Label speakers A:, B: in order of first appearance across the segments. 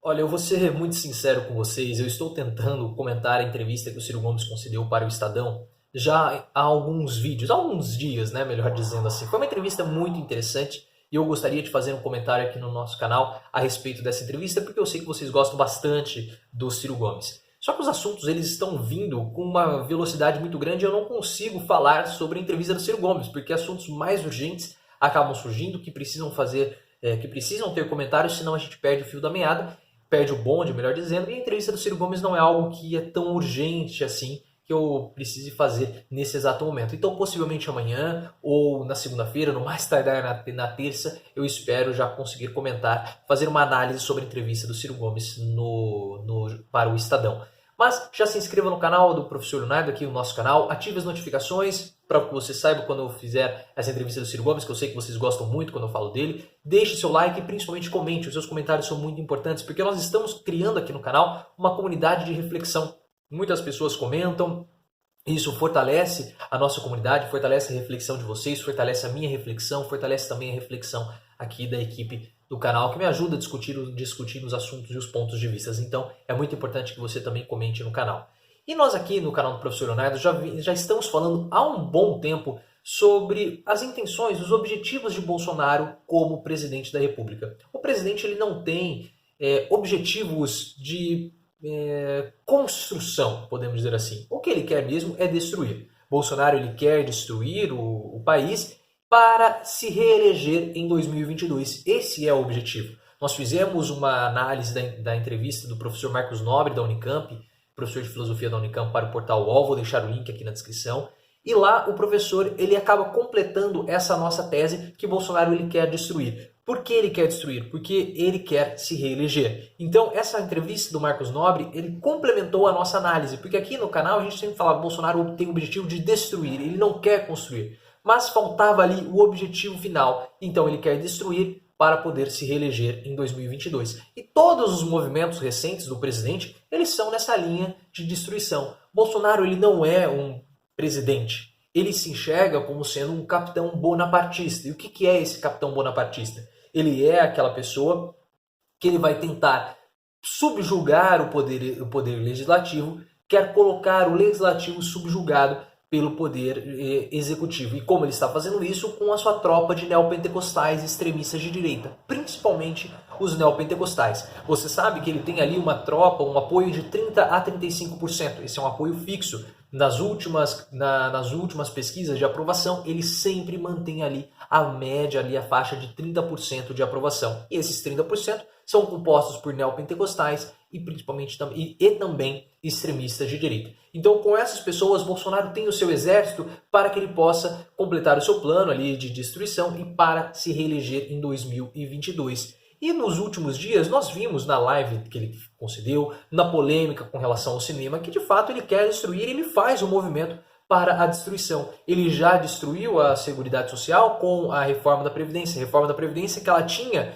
A: Olha, eu vou ser muito sincero com vocês. Eu estou tentando comentar a entrevista que o Ciro Gomes concedeu para o Estadão já há alguns vídeos, há alguns dias, né? Melhor dizendo assim. Foi uma entrevista muito interessante e eu gostaria de fazer um comentário aqui no nosso canal a respeito dessa entrevista, porque eu sei que vocês gostam bastante do Ciro Gomes. Só que os assuntos eles estão vindo com uma velocidade muito grande e eu não consigo falar sobre a entrevista do Ciro Gomes, porque assuntos mais urgentes acabam surgindo que precisam fazer, que precisam ter comentários, senão a gente perde o fio da meada. Perde o bonde, melhor dizendo, e a entrevista do Ciro Gomes não é algo que é tão urgente assim que eu precise fazer nesse exato momento. Então, possivelmente amanhã ou na segunda-feira, no mais tardar na terça, eu espero já conseguir comentar, fazer uma análise sobre a entrevista do Ciro Gomes para o Estadão. Mas já se inscreva no canal do Professor Leonardo, aqui no nosso canal, ative as notificações para que você saiba quando eu fizer essa entrevista do Ciro Gomes, que eu sei que vocês gostam muito quando eu falo dele. Deixe seu like e principalmente comente, os seus comentários são muito importantes, porque nós estamos criando aqui no canal uma comunidade de reflexão. Muitas pessoas comentam, isso fortalece a nossa comunidade, fortalece a reflexão de vocês, fortalece a minha reflexão, fortalece também a reflexão aqui da equipe do canal, que me ajuda a discutir os assuntos e os pontos de vista. Então, é muito importante que você também comente no canal. E nós aqui no canal do Professor Leonardo já estamos falando há um bom tempo sobre as intenções, os objetivos de Bolsonaro como presidente da República. O presidente ele não tem objetivos de construção, podemos dizer assim. O que ele quer mesmo é destruir. Bolsonaro ele quer destruir o país para se reeleger em 2022. Esse é o objetivo. Nós fizemos uma análise da entrevista do professor Marcos Nobre, da Unicamp, professor de filosofia da Unicamp, para o portal UOL, vou deixar o link aqui na descrição. E lá o professor ele acaba completando essa nossa tese que Bolsonaro ele quer destruir. Por que ele quer destruir? Porque ele quer se reeleger. Então essa entrevista do Marcos Nobre ele complementou a nossa análise, porque aqui no canal a gente sempre falava que Bolsonaro tem o objetivo de destruir, ele não quer construir. Mas faltava ali o objetivo final, então ele quer destruir para poder se reeleger em 2022. E todos os movimentos recentes do presidente, eles são nessa linha de destruição. Bolsonaro ele não é um presidente, ele se enxerga como sendo um capitão bonapartista. E o que é esse capitão bonapartista? Ele é aquela pessoa que ele vai tentar subjugar o poder legislativo, quer colocar o legislativo subjugado pelo poder executivo. E como ele está fazendo isso? Com a sua tropa de neopentecostais extremistas de direita, principalmente os neopentecostais. Você sabe que ele tem ali uma tropa, um apoio de 30% a 35%. Esse é um apoio fixo. Nas últimas pesquisas de aprovação, ele sempre mantém ali a média, ali a faixa de 30% de aprovação. E esses 30% são compostos por neopentecostais e principalmente também extremistas de direita. Então, com essas pessoas, Bolsonaro tem o seu exército para que ele possa completar o seu plano ali de destruição e para se reeleger em 2022. E nos últimos dias, nós vimos na live que ele concedeu, na polêmica com relação ao cinema, que de fato ele quer destruir, ele faz um movimento para a destruição. Ele já destruiu a Seguridade Social com a reforma da Previdência. A reforma da Previdência que ela tinha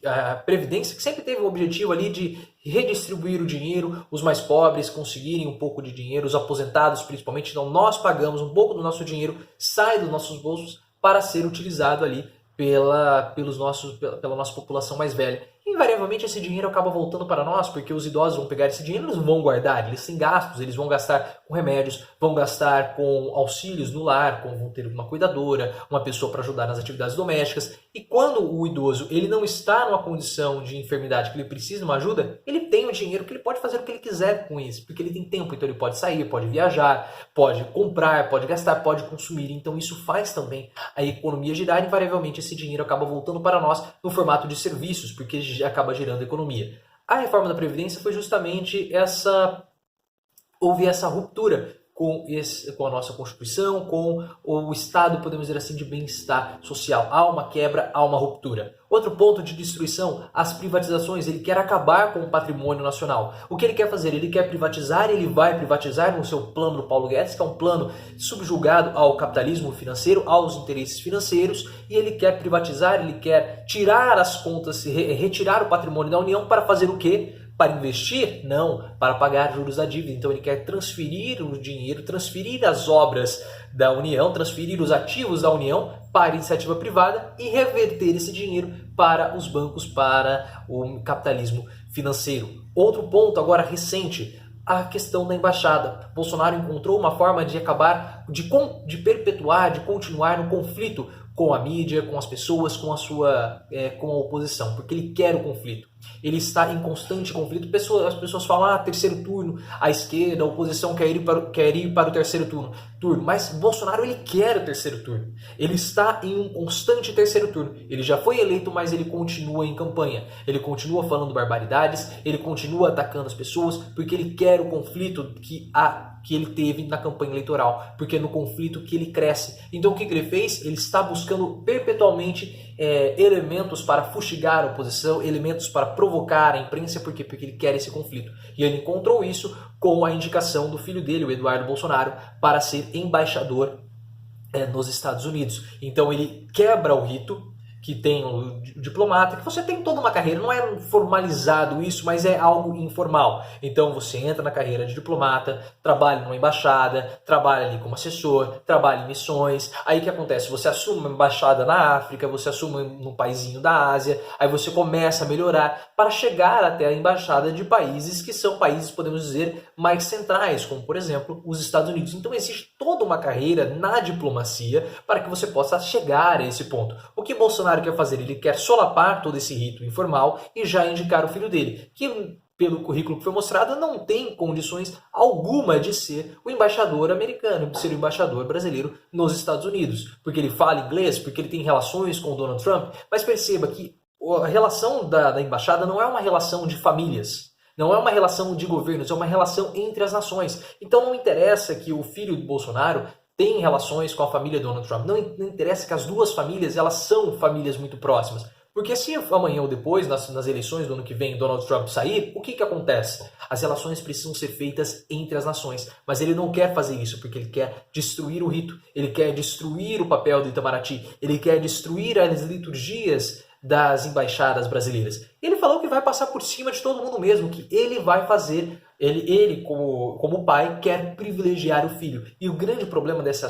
A: a Previdência que sempre teve o objetivo ali de redistribuir o dinheiro, os mais pobres conseguirem um pouco de dinheiro, os aposentados principalmente. Então nós pagamos um pouco do nosso dinheiro, sai dos nossos bolsos para ser utilizado ali pela nossa população mais velha. Invariavelmente esse dinheiro acaba voltando para nós, porque os idosos vão pegar esse dinheiro e eles vão guardar, eles têm gastos, eles vão gastar com remédios, vão gastar com auxílios no lar, vão ter uma cuidadora, uma pessoa para ajudar nas atividades domésticas. E quando o idoso ele não está numa condição de enfermidade que ele precisa de uma ajuda, ele tem o dinheiro que ele pode fazer o que ele quiser com isso, porque ele tem tempo, então ele pode sair, pode viajar, pode comprar, pode gastar, pode consumir. Então isso faz também a economia girar e invariavelmente esse dinheiro acaba voltando para nós no formato de serviços, porque acaba gerando economia. A reforma da Previdência foi justamente houve essa ruptura com a nossa Constituição, com o Estado, podemos dizer assim, de bem-estar social. Há uma quebra, há uma ruptura. Outro ponto de destruição, as privatizações. Ele quer acabar com o patrimônio nacional. O que ele quer fazer? Ele quer privatizar, ele vai privatizar no seu plano do Paulo Guedes, que é um plano subjugado ao capitalismo financeiro, aos interesses financeiros, e ele quer privatizar, ele quer tirar as contas, retirar o patrimônio da União para fazer o quê? Para investir? Não, para pagar juros da dívida. Então ele quer transferir o dinheiro, transferir as obras da União, transferir os ativos da União para a iniciativa privada e reverter esse dinheiro para os bancos, para o capitalismo financeiro. Outro ponto agora recente, a questão da embaixada. Bolsonaro encontrou uma forma de acabar, de perpetuar, de continuar no conflito com a mídia, com as pessoas, com a oposição, porque ele quer o conflito. Ele está em constante conflito. As pessoas falam, terceiro turno, a esquerda, a oposição quer ir para o terceiro turno. Mas Bolsonaro, ele quer o terceiro turno. Ele está em um constante terceiro turno. Ele já foi eleito, mas ele continua em campanha. Ele continua falando barbaridades, ele continua atacando as pessoas, porque ele quer o conflito que ele teve na campanha eleitoral, porque é no conflito que ele cresce. Então o que ele fez? Ele está buscando perpetualmente elementos para fustigar a oposição, elementos para provocar a imprensa, por quê? Porque ele quer esse conflito. E ele encontrou isso com a indicação do filho dele, o Eduardo Bolsonaro, para ser embaixador nos Estados Unidos. Então ele quebra o rito que tem o diplomata, que você tem toda uma carreira, não é formalizado isso, mas é algo informal. Então você entra na carreira de diplomata, trabalha numa embaixada, trabalha ali como assessor, trabalha em missões. Aí o que acontece? Você assume uma embaixada na África, você assume num paizinho da Ásia, aí você começa a melhorar para chegar até a embaixada de países que são países, podemos dizer, mais centrais, como por exemplo os Estados Unidos. Então existe toda uma carreira na diplomacia para que você possa chegar a esse ponto. O que Bolsonaro quer fazer? Ele quer solapar todo esse rito informal e já indicar o filho dele, que pelo currículo que foi mostrado não tem condições alguma de ser o embaixador americano, de ser o embaixador brasileiro nos Estados Unidos, porque ele fala inglês, porque ele tem relações com o Donald Trump. Mas perceba que a relação da embaixada não é uma relação de famílias, não é uma relação de governos, é uma relação entre as nações. Então não interessa que o filho do Bolsonaro tem relações com a família Donald Trump. Não interessa que as duas famílias, elas são famílias muito próximas. Porque se amanhã ou depois, nas eleições do ano que vem, Donald Trump sair, o que acontece? As relações precisam ser feitas entre as nações. Mas ele não quer fazer isso, porque ele quer destruir o rito, ele quer destruir o papel do Itamaraty, ele quer destruir as liturgias das embaixadas brasileiras. Ele falou que vai passar por cima de todo mundo mesmo, que ele vai fazer, ele como pai, quer privilegiar o filho. E o grande problema dessa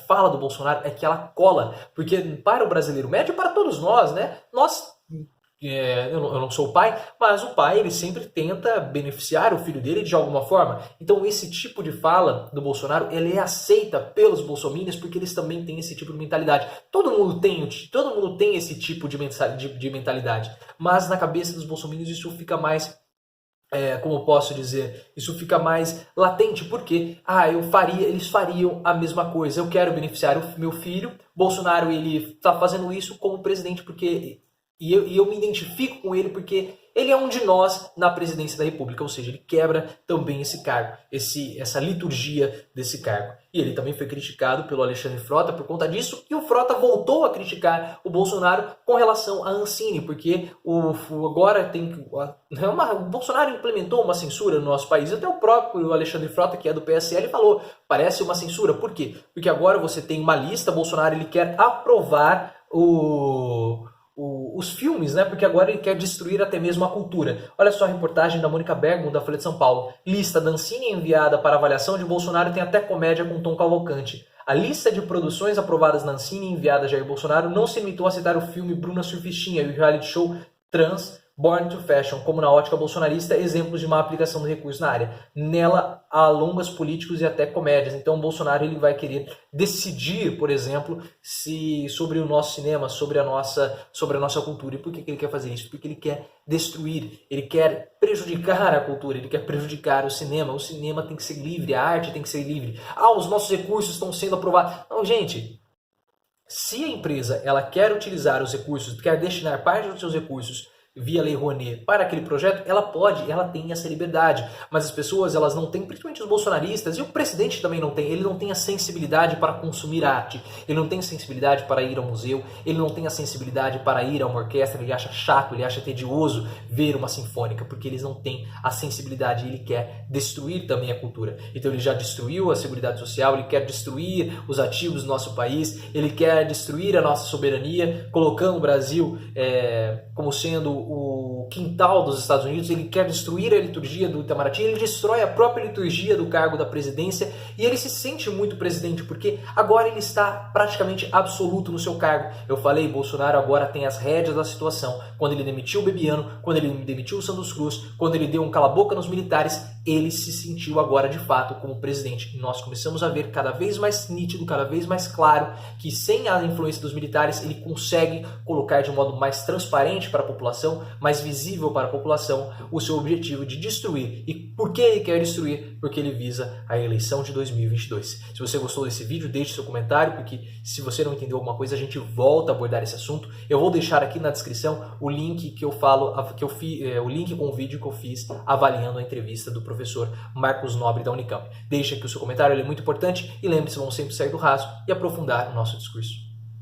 A: fala do Bolsonaro é que ela cola, porque para o brasileiro médio, para todos nós, né? Eu não sou o pai, mas o pai ele sempre tenta beneficiar o filho dele de alguma forma. Então esse tipo de fala do Bolsonaro ele é aceita pelos bolsominions porque eles também têm esse tipo de mentalidade. Todo mundo tem esse tipo de mentalidade, mas na cabeça dos bolsominions isso fica mais, como eu posso dizer, isso fica mais latente, porque eles fariam a mesma coisa. Eu quero beneficiar o meu filho. Bolsonaro ele está fazendo isso como presidente porque E eu me identifico com ele porque ele é um de nós na presidência da República, ou seja, ele quebra também esse cargo, essa liturgia desse cargo. E ele também foi criticado pelo Alexandre Frota por conta disso, e o Frota voltou a criticar o Bolsonaro com relação à Ancine, porque o Bolsonaro implementou uma censura no nosso país, até o próprio Alexandre Frota, que é do PSL, falou, parece uma censura. Por quê? Porque agora você tem uma lista, Bolsonaro ele quer aprovar os filmes, né? Porque agora ele quer destruir até mesmo a cultura. Olha só a reportagem da Mônica Bergman, da Folha de São Paulo. Lista da Ancine enviada para avaliação de Bolsonaro tem até comédia com Tom Cavalcante. A lista de produções aprovadas na Ancine enviada a Jair Bolsonaro não se limitou a citar o filme Bruna Surfistinha e o reality show Trans Born to Fashion, como na ótica bolsonarista, exemplos de má aplicação do recurso na área. Nela há longas políticos e até comédias. Então o Bolsonaro ele vai querer decidir, por exemplo, sobre o nosso cinema, sobre a nossa cultura. E por que ele quer fazer isso? Porque ele quer destruir, ele quer prejudicar a cultura, ele quer prejudicar o cinema. O cinema tem que ser livre, a arte tem que ser livre. Os nossos recursos estão sendo aprovados. Não, gente, se a empresa ela quer utilizar os recursos, quer destinar parte dos seus recursos via Lei Rouanet para aquele projeto, ela tem essa liberdade. Mas as pessoas, elas não têm, principalmente os bolsonaristas, e o presidente também não tem, ele não tem a sensibilidade para consumir arte, ele não tem sensibilidade para ir ao museu, ele não tem a sensibilidade para ir a uma orquestra, ele acha chato, ele acha tedioso ver uma sinfônica, porque eles não têm a sensibilidade e ele quer destruir também a cultura. Então ele já destruiu a Seguridade Social, ele quer destruir os ativos do nosso país, ele quer destruir a nossa soberania, colocando o Brasil como sendo o quintal dos Estados Unidos, ele quer destruir a liturgia do Itamaraty, ele destrói a própria liturgia do cargo da presidência e ele se sente muito presidente, porque agora ele está praticamente absoluto no seu cargo. Eu falei, Bolsonaro agora tem as rédeas da situação. Quando ele demitiu o Bebiano, quando ele demitiu o Santos Cruz, quando ele deu um cala-boca nos militares, ele se sentiu agora de fato como presidente. E nós começamos a ver cada vez mais nítido, cada vez mais claro, que sem a influência dos militares, ele consegue colocar de um modo mais transparente para a população, mais visível para a população, o seu objetivo de destruir. E por que ele quer destruir? Porque ele visa a eleição de 2022. Se você gostou desse vídeo, deixe seu comentário, porque se você não entendeu alguma coisa, a gente volta a abordar esse assunto. Eu vou deixar aqui na descrição o link que eu falo, o link com o vídeo que eu fiz avaliando a entrevista do professor Marcos Nobre da Unicamp. Deixe aqui o seu comentário, ele é muito importante, e lembre-se, vamos sempre sair do raso e aprofundar o nosso discurso.